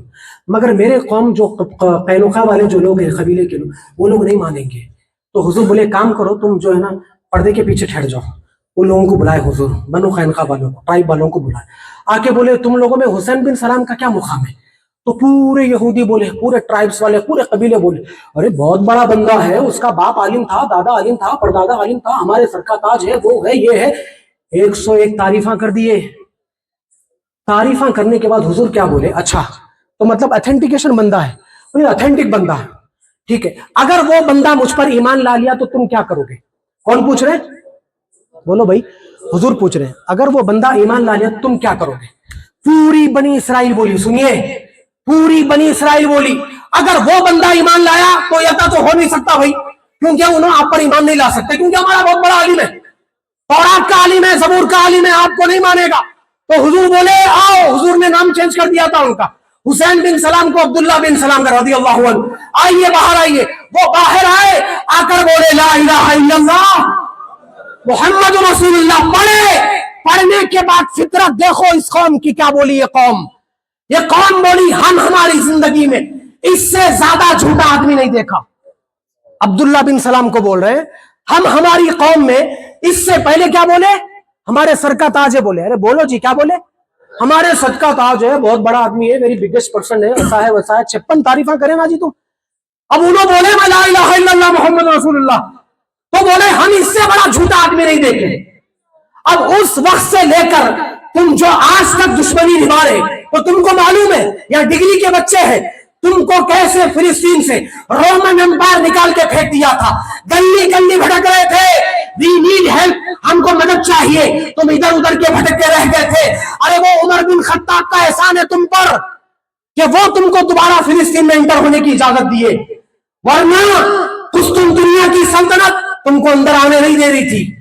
मगर मेरे कौम जो कैनुका वाले जो लोग हैं, कबीले के लोग, वो लोग नहीं मानेंगे। तो हुजूर बोले काम करो, तुम जो है ना पर्दे के पीछे ठहर जाओ। उन लोगों को बुलाए हुजूर, बनो कैनुका वालों को, ट्राइब वालों को बुलाए। आके बोले तुम लोगों में हुसैन बिन सलाम का क्या मुकाम है? तो पूरे यहूदी बोले, पूरे ट्राइब्स वाले, पूरे कबीले बोले, अरे बहुत बड़ा बंदा है, उसका बाप आलिम था, दादा आलिम था, परदादा आलिम था, हमारे सर का ताज है, वो है, ये है। 101 तारीफा कर दिए। तारीफा करने के बाद हुजूर क्या बोले, अच्छा तो मतलब अथेंटिकेशन बंदा है, अथेंटिक बंदा है, ठीक है। अगर वो बंदा मुझ पर ईमान ला लिया तो तुम क्या करोगे? कौन पूछ रहे? बोलो भाई, हुजूर पूछ रहे हैं। अगर वो बंदा ईमान ला लिया तुम क्या करोगे? पूरी बनी इसराइल बोली, सुनिए, पूरी बनी इसराइल बोली, अगर वो बंदा ईमान लाया तो ऐसा तो हो नहीं सकता भाई, क्योंकि उन्होंने आप पर ईमान नहीं ला सकते, क्योंकि हमारा बहुत बड़ा आलिम है, तौरात का आलिम है, ज़बूर का आलिम है, आपको नहीं मानेगा। तो हुजूर बोले आओ, हुजूर ने नाम चेंज कर दिया था उनका, हुसैन बिन सलाम को अब्दुल्ला बिन सलाम कर दिया। आइए बाहर आइए। वो बाहर आए, आकर बोले ला इलाहा इल्लल्लाह मोहम्मद रसूलुल्लाह। पढ़ने के बाद फितरत देखो इस कौम की, क्या बोली ये कौम बोली, हम हमारी जिंदगी में इससे ज्यादा झूठा आदमी नहीं देखा। अब्दुल्ला बिन सलाम को बोल रहे हैं, हम हमारी कौम में इससे पहले क्या बोले, हमारे सर का ताज है। बोले अरे बोलो जी, क्या बोले? हमारे सर का ताज है, बहुत बड़ा आदमी है, वेरी बिगेस्ट पर्सन है, ऐसा है वैसा है, 56 तारीफा करें ना जी तुम। अब उन्होंने बोले ला इलाहा इल्लल्लाह मोहम्मद रसूलुल्लाह, तो बोले हम इससे बड़ा झूठा आदमी नहीं देखे। अब उस वक्त से लेकर तुम जो आज तक दुश्मनी निभा रहे, तो तुमको मालूम है, या डिग्री के बच्चे हैं, तुमको कैसे फिलिस्तीन से रोमन एम्पायर निकाल के फेंक दिया था। गली गली भटक रहे थे, वी नीड हेल्प, हमको मदद चाहिए, तुम इधर उधर के भटकते रह गए थे। अरे वो उमर बिन खत्ताब का एहसान है तुम पर कि वो तुमको दोबारा फिलिस्तीन में एंटर होने की इजाजत दिए, वरना कुस्तुम दुनिया की सल्तनत तुमको अंदर आने नहीं दे रही थी।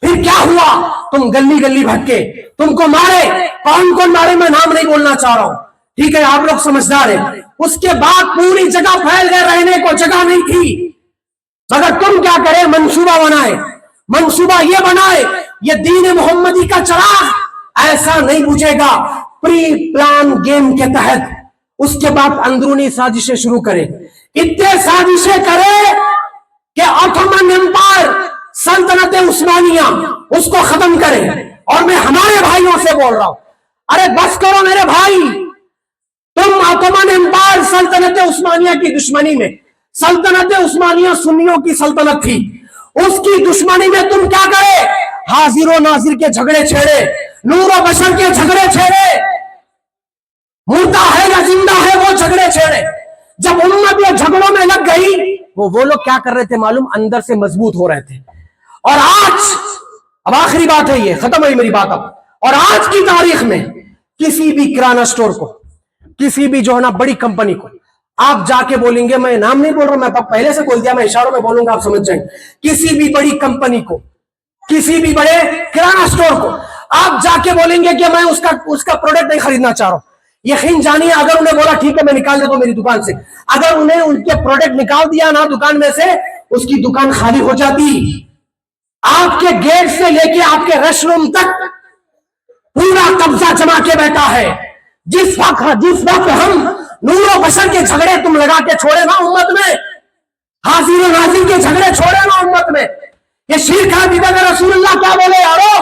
फिर क्या हुआ, तुम गली गली भटके, तुमको मारे, कौन कौन मारे मैं नाम नहीं बोलना चाह रहा हूं, ठीक है, आप लोग समझदार हैं। उसके बाद पूरी जगह फैल गए, रहने को जगह नहीं थी, मगर तुम क्या करे, मंसूबा बनाए, मंसूबा ये बनाए, ये दीन मोहम्मदी का चराग ऐसा नहीं बुझेगा, प्री प्लान गेम के तहत। उसके बाद अंदरूनी साजिशें शुरू करे, इतने साजिशें करे कि ऑटोमन एम्पायर सल्तनत उस्मानिया उसको खत्म करे। और मैं हमारे भाइयों से बोल रहा हूं, अरे बस करो मेरे भाई, तुम ऑटोमन एम्पायर सल्तनत उस्मानिया की दुश्मनी में, सल्तनत उस्मानिया सुन्नियों की सल्तनत थी, उसकी दुश्मनी में तुम क्या करे, हाजिर और नाजिर के झगड़े छेड़े, नूर और बशर के झगड़े छेड़े, मुर्दा है या जिंदा है वो झगड़े छेड़े। जब उम्मत ये झगड़ों में लग وہ لوگ کیا کر رہے تھے معلوم؟ اندر سے مضبوط ہو رہے تھے. اور آج اب آخری بات ہے, یہ ختم ہوئی میری بات اب, اور آج کی تاریخ میں کسی بھی کرانہ سٹور کو, کسی بھی جو ہے نا بڑی کمپنی کو آپ جا کے بولیں گے, میں نام نہیں بول رہا, میں پہلے سے بول دیا, میں اشاروں میں بولوں گا آپ سمجھ جائیں, کسی بھی بڑی کمپنی کو, کسی بھی بڑے کرانہ سٹور کو آپ جا کے بولیں گے کہ میں اس کا پروڈکٹ نہیں خریدنا چاہ رہا ہوں, یقین جانیے اگر انہیں بولا ٹھیک ہے میں نکال دیتا ہوں میری دکان سے, اگر انہیں ان کے پروڈکٹ نکال دیا نا دکان میں سے, اس کی دکان خالی ہو جاتی. آپ کے گیٹ سے لے کے آپ کے ریسٹ روم تک پورا قبضہ جما کے بیٹھا ہے. جس وقت ہم نور و بشر کے جھگڑے تم لگا کے چھوڑے نا امت میں, حاضر و ناظر کے جھگڑے چھوڑے نا امت میں, یہ شرک ہے. دیگر رسول اللہ کیا بولے یارو؟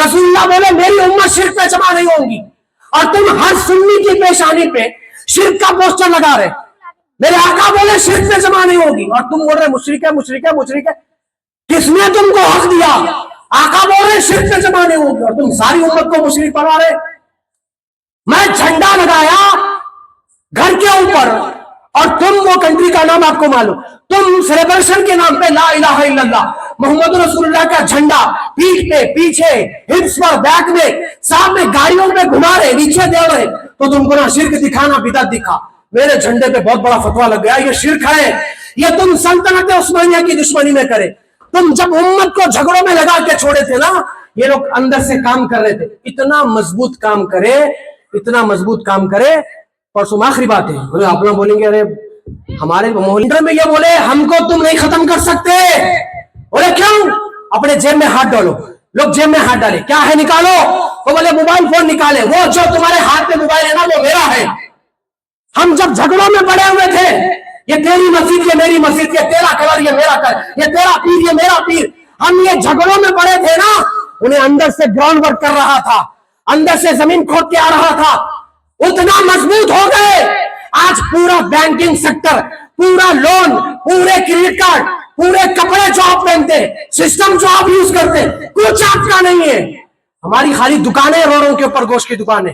رسول اللہ بولے میری امت شرک پہ جمع نہیں ہوں گی, اور تم ہر سنی کی پیشانی پہ شرک کا پوسٹر لگا رہے. میرے آقا بولے شرک پہ جمع نہیں ہوگی, اور تم بول رہے مشرک ہے مشرک ہے مشرک ہے. کس نے تم کو حق دیا؟ آقا بول رہے شرک پہ جمع نہیں ہوگی, اور تم ساری امت کو مشرک بنا رہے. میں جھنڈا لگایا گھر کے اوپر, اور تم وہ کنٹری کا نام آپ کو معلوم, تم سیلیبریشن کے نام پہ لا الہ الا اللہ محمد رسول اللہ کا جھنڈا پیٹھ پہ, پیچھے, ہپس پر, بیک میں, سامنے گاڑیوں پہ گھما رہے, نیچے دے رہے, تو تم کو نہ شرک دکھانا بدعت دکھا. میرے جھنڈے پہ بہت بڑا فتویٰ لگ گیا, یہ شرک ہے. یہ تم سلطنت عثمانیہ کی دشمنی میں کرے. تم جب امت کو جھگڑوں میں لگا کے چھوڑے تھے نا, یہ لوگ اندر سے کام کر رہے تھے. اتنا مضبوط کام کرے, اتنا مضبوط کام کرے. پرسوں آخری بات ہے, آپ لوگ بولیں گے ارے ہمارے محلے میں یہ بولے ہم کو تم نہیں ختم کر سکتے. بولے کیوں؟ اپنے جیب میں ہاتھ ڈالو. لوگ جیب میں ہاتھ ڈالے, کیا ہے نکالو, تو بولے موبائل فون نکالے. وہ جو تمہارے ہاتھ میں موبائل ہے نا وہ میرا ہے. ہم جب جھگڑوں میں پڑے ہوئے تھے, یہ تیری مسجد یہ میری مسجد, یہ تیرا کلر یہ میرا کلر, یہ تیرا پیر یہ میرا پیر, ہم یہ جھگڑوں میں پڑے تھے نا, انہیں اندر سے گراؤنڈ ورک کر رہا تھا, اندر سے زمین کھود کے آ رہا تھا. اتنا مضبوط ہو گئے آج پورا بینکنگ سیکٹر, پورا لون, پورے کریڈٹ کارڈ, پورے کپڑے جو آپ پہنتے, سسٹم جو آپ یوز کرتے, کچھ آپ کا نہیں ہے. ہماری خالی دکانیں, روڈوں کے اوپر گوشت کی دکانیں,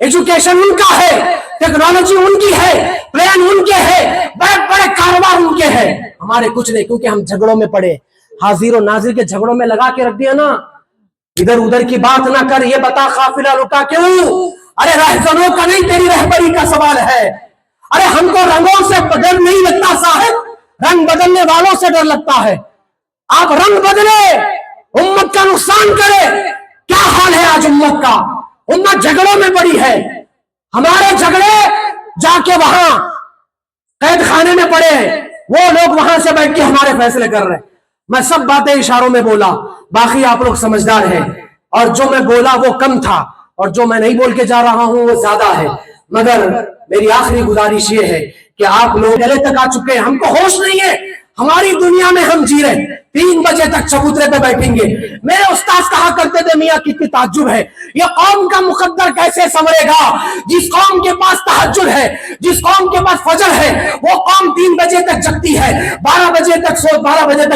ایجوکیشن ان کا ہے, ٹیکنالوجی ان کی ہے, پلان ان کے ہے, بڑے بڑے کاروبار ان کے ہے, ہمارے کچھ نہیں. کیونکہ ہم جھگڑوں میں پڑے, حاضر و ناظر کے جھگڑوں میں لگا کے رکھ دیا نا. ادھر ادھر کی بات نہ کر, یہ بتا قافلہ رکا کیوں؟ ارے رہزنوں کا نہیں, تیری رہبری کا سوال ہے. ارے ہم کو رنگوں سے ڈر نہیں لگتا صاحب, رنگ بدلنے والوں سے ڈر لگتا ہے. آپ رنگ بدلے, امت کا نقصان کرے. کیا حال ہے آج امت کا؟ امت جھگڑوں میں پڑی ہے. ہمارے جھگڑے جا کے وہاں قید خانے میں پڑے ہیں, وہ لوگ وہاں سے بیٹھ کے ہمارے فیصلے کر رہے ہیں. میں سب باتیں اشاروں میں بولا, باقی آپ لوگ سمجھدار ہیں, اور جو میں بولا وہ کم تھا, اور جو میں نہیں بول کے جا رہا ہوں وہ زیادہ ہے. مگر میری آخری گزارش یہ ہے کہ آپ لوگ گلے تک آ چکے ہیں, ہم کو ہوش نہیں ہے. ہماری دنیا میں ہم جی رہے, 3 بجے تک چبوترے پہ بیٹھیں گے. میرے استاد کہا کرتے تھے میاں کتنی تعجب ہے, یہ قوم کا مقدر کیسے سنورے گا جس قوم کے پاس تہجد ہے, جس قوم کے پاس فجر ہے, وہ قوم 3 بجے تک جگتی ہے, 12 بجے تک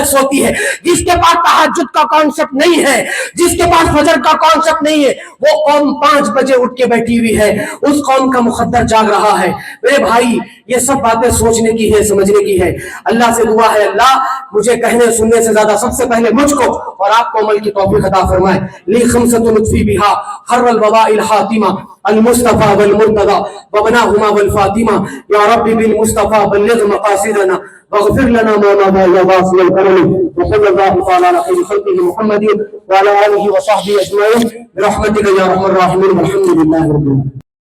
سوتی ہے. جس کے پاس تہجد کا کانسیپٹ نہیں ہے, جس کے پاس فجر کا کانسیپٹ نہیں ہے, وہ قوم 5 بجے اٹھ کے بیٹھی ہوئی ہے. اس قوم کا مقدر جاگ رہا ہے. میرے بھائی یہ سب باتیں سوچنے کی ہے, سمجھنے کی ہے. اللہ سے دعا ہے اللہ مجھے کہنے سننے سے زیادہ سب سے پہلے مجھ کو اور آپ کو عمل کی توفیق عطا فرمائے. لی خمسۃ لطفی بہا حر الوباء الحاتمہ المصطفى والمرتضى وبناهما والفاطمہ. یا رب بالمصطفى بلغ مقاصدنا واغفر لنا ما مضى يا واسع الكرم. وصلى الله تعالى على خير خلقه محمد وعلى اله وصحبه اجمعين برحمتك يا ارحم الراحمين والحمد لله رب العالمين.